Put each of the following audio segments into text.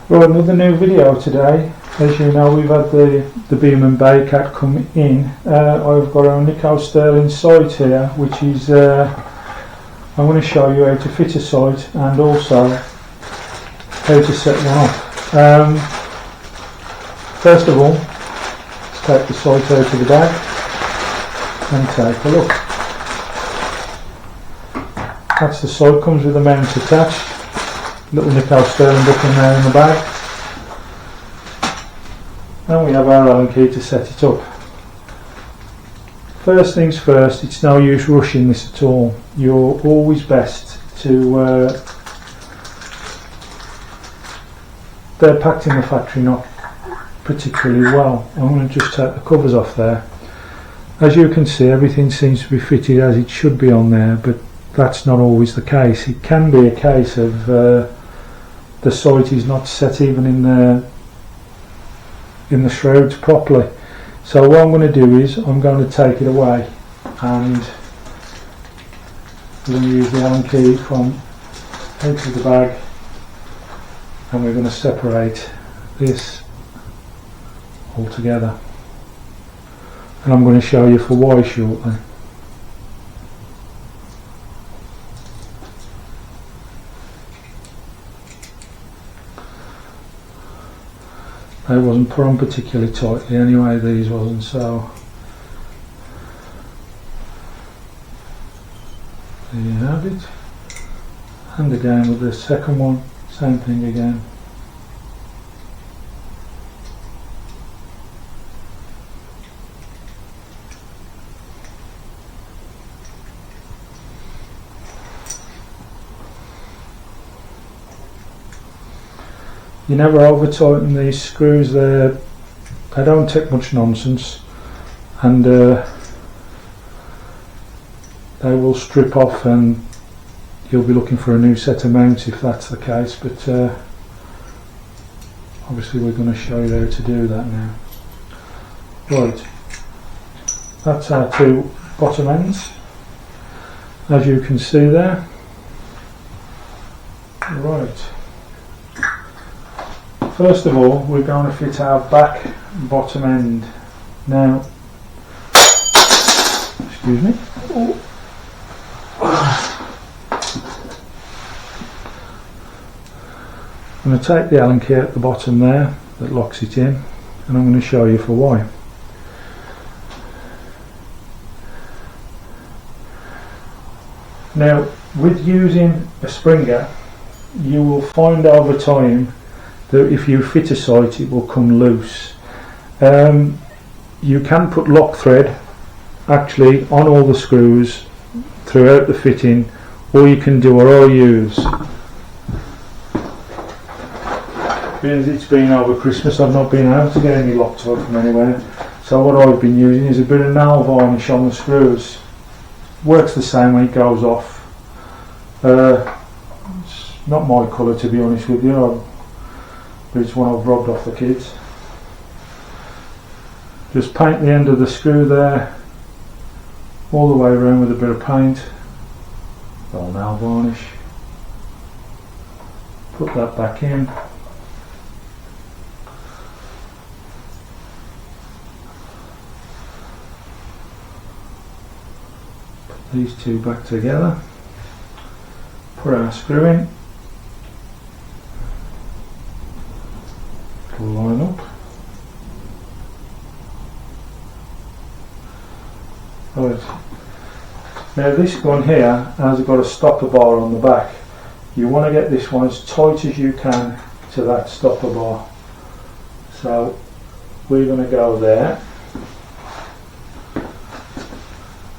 Right, another new video today. As you know, we've had the Beam and Bay cat come in. I've got our Nico Sterling sight here, which is I'm going to show you how to fit a sight and also how to set one up. First of all, let's take the sight out of the bag and take a look. That's the sight, comes with the mount attached. Little Nico Sterling button there in the bag. And we have our Allen key to set it up. First things first, it's no use rushing this at all. You're always best to they're packed in the factory not particularly well. I'm going to just take the covers off there. As you can see, everything seems to be fitted as it should be on there, but that's not always the case. It can be a case of the sight is not set even in the shrouds properly. So what I'm going to do is I'm going to take it away and we're going to use the Allen key from out of the bag, and we're going to separate this all together, and I'm going to show you for why shortly. They wasn't put on particularly tightly anyway, these wasn't, so there you have it. And again with the second one, same thing again. You never over tighten these screws, they don't take much nonsense, and they will strip off and you'll be looking for a new set of mounts if that's the case, but obviously we're going to show you how to do that now. Right, that's our two bottom ends, as you can see there. Right. First of all, we're going to fit our back bottom end. Now, excuse me. I'm going to take the Allen key at the bottom there that locks it in, and I'm going to show you for why. Now, with using a springer, you will find over time that if you fit a sight it will come loose. You can put lock thread actually on all the screws throughout the fitting, or you can do what I use. Because it's been over Christmas, I've not been able to get any lock thread from anywhere, so what I've been using is a bit of nail varnish on the screws. Works the same when it goes off. It's not my colour, to be honest with you, but it's one I've robbed off the kids. Just paint the end of the screw there all the way around with a bit of paint, or nail varnish. Put that back in. Put these two back together. Put our screw in. Line up. Right. Now this gun here has got a stopper bar on the back. You want to get this one as tight as you can to that stopper bar. So we're going to go there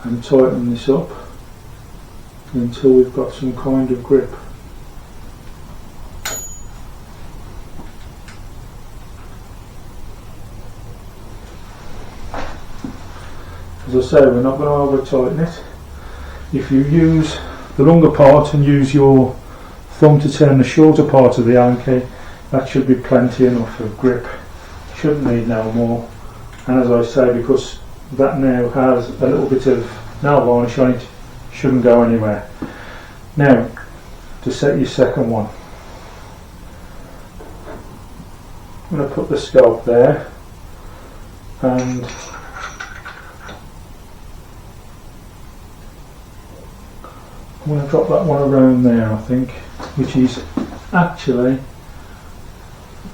and tighten this up until we've got some kind of grip. As I say, we're not going to over tighten it. If you use the longer part and use your thumb to turn the shorter part of the Allen key, that should be plenty enough of grip. Shouldn't need no more. And as I say, because that now has a little bit of nail varnish on it, shouldn't go anywhere. Now, to set your second one, I'm going to put the scope there, and I'm going to drop that one around there, I think, which is actually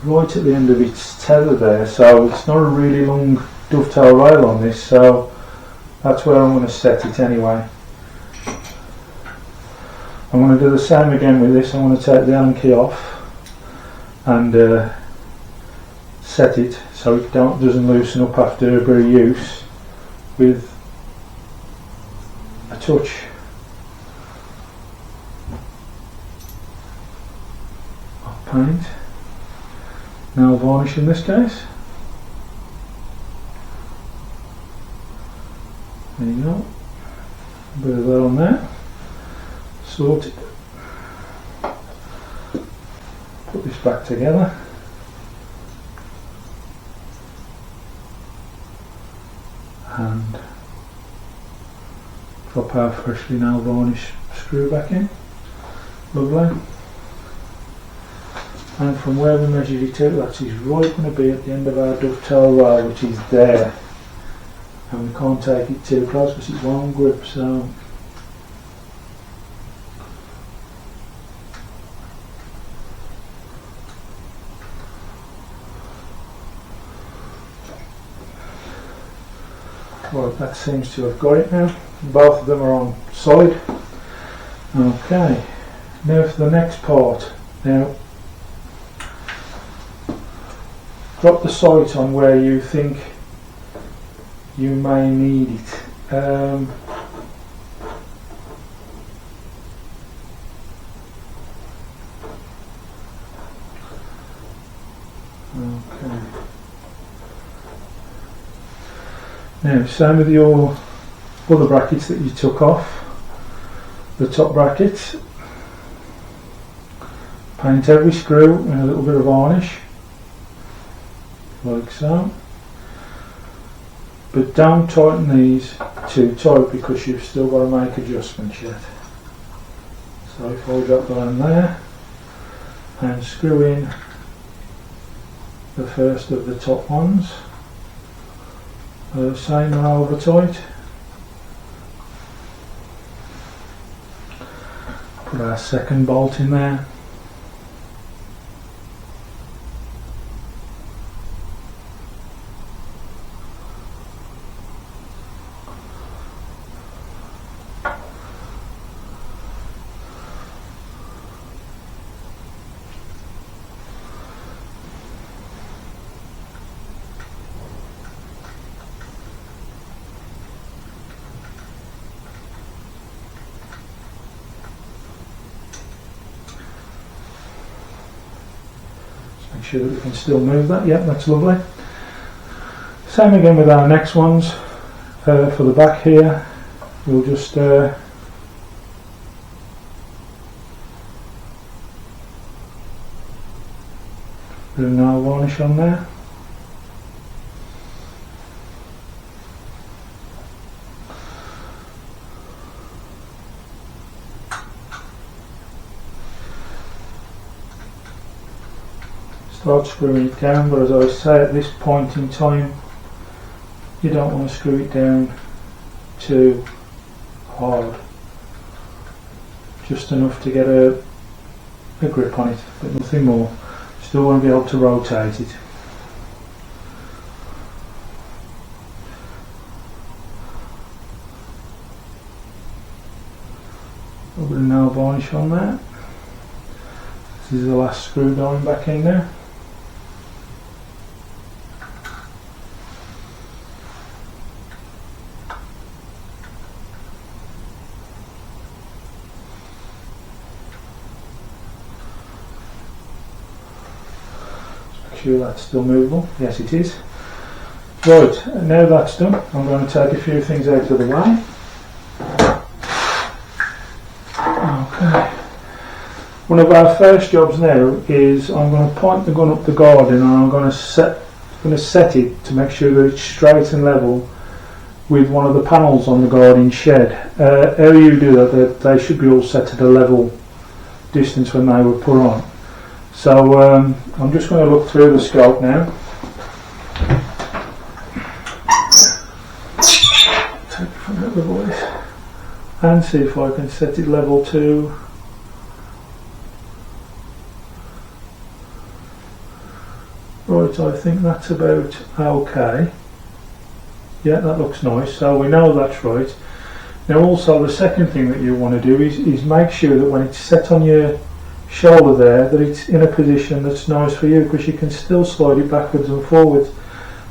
right at the end of its tether there, so it's not a really long dovetail rail on this, so that's where I'm going to set it anyway. I'm going to do the same again with this. I'm going to take the Allen key off and set it so it doesn't loosen up after a bit of use with a touch of paint, nail varnish in this case. There you go, a bit of that on there, sorted. Put this back together. And drop our freshly nail varnish screw back in. Lovely. And from where we measured it out, that is right going to be at the end of our dovetail rail, which is there. And we can't take it too close because it won't grip, so right, that seems to have got it now. Both of them are on solid. Okay, now for the next part. Now, drop the sight on where you think you may need it. Okay. Now, same with your other brackets that you took off, the top brackets. Paint every screw in a little bit of varnish, like so. But don't tighten these too tight because you've still got to make adjustments yet. So if I drop that in there and screw in the first of the top ones, same and over tight. Put our second bolt in there. Make sure that we can still move that. Yep, that's lovely. Same again with our next ones. For the back here, we'll just put a nail varnish on there. Start screwing it down, but as I say, at this point in time you don't want to screw it down too hard, just enough to get a grip on it, but nothing more. Still want to be able to rotate it. A bit of nail varnish on there. This is the last screw going back in there. Sure that's still movable. Yes, it is. Right, now that's done, I'm going to take a few things out of the way. Okay. One of our first jobs now is I'm going to point the gun up the garden and I'm going to set it to make sure that it's straight and level with one of the panels on the garden shed. How you do that, they should be all set at a level distance when they were put on. So I'm just going to look through the scope now. Take it from the other voice and see if I can set it level 2. Right, I think that's about okay. Yeah, that looks nice, so we know that's right. Now also the second thing that you want to do is make sure that when it's set on your shoulder there, that it's in a position that's nice for you, because you can still slide it backwards and forwards.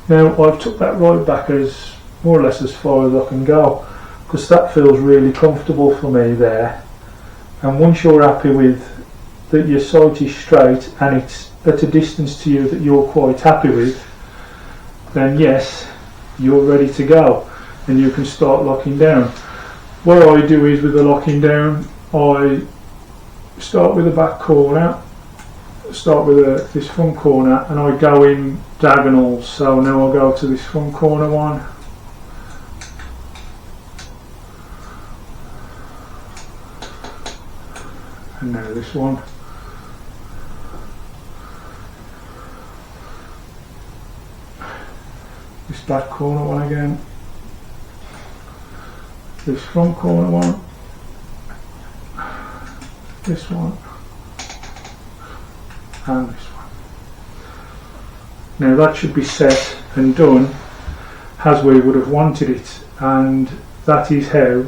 Now I've took that right back as more or less as far as I can go, because that feels really comfortable for me there. And once you're happy with that your sight is straight and it's at a distance to you that you're quite happy with, then yes, you're ready to go and you can start locking down. What I do is with the locking down, I start with the back corner, start with this front corner, and I go in diagonals. So now I'll go to this front corner one, and now this one. This back corner one again, this front corner one, this one, and this one. Now that should be set and done as we would have wanted it, and that is how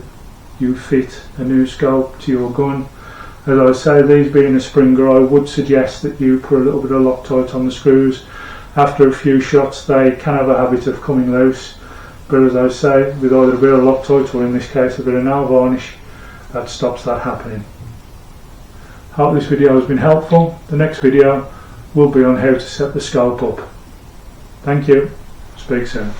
you fit a new scope to your gun. As I say, these being a Springer, I would suggest that you put a little bit of Loctite on the screws. After a few shots they can have a habit of coming loose, but as I say, with either a bit of Loctite or in this case a bit of nail varnish, that stops that happening. Hope this video has been helpful. The next video will be on how to set the scope up. Thank you. Speak soon.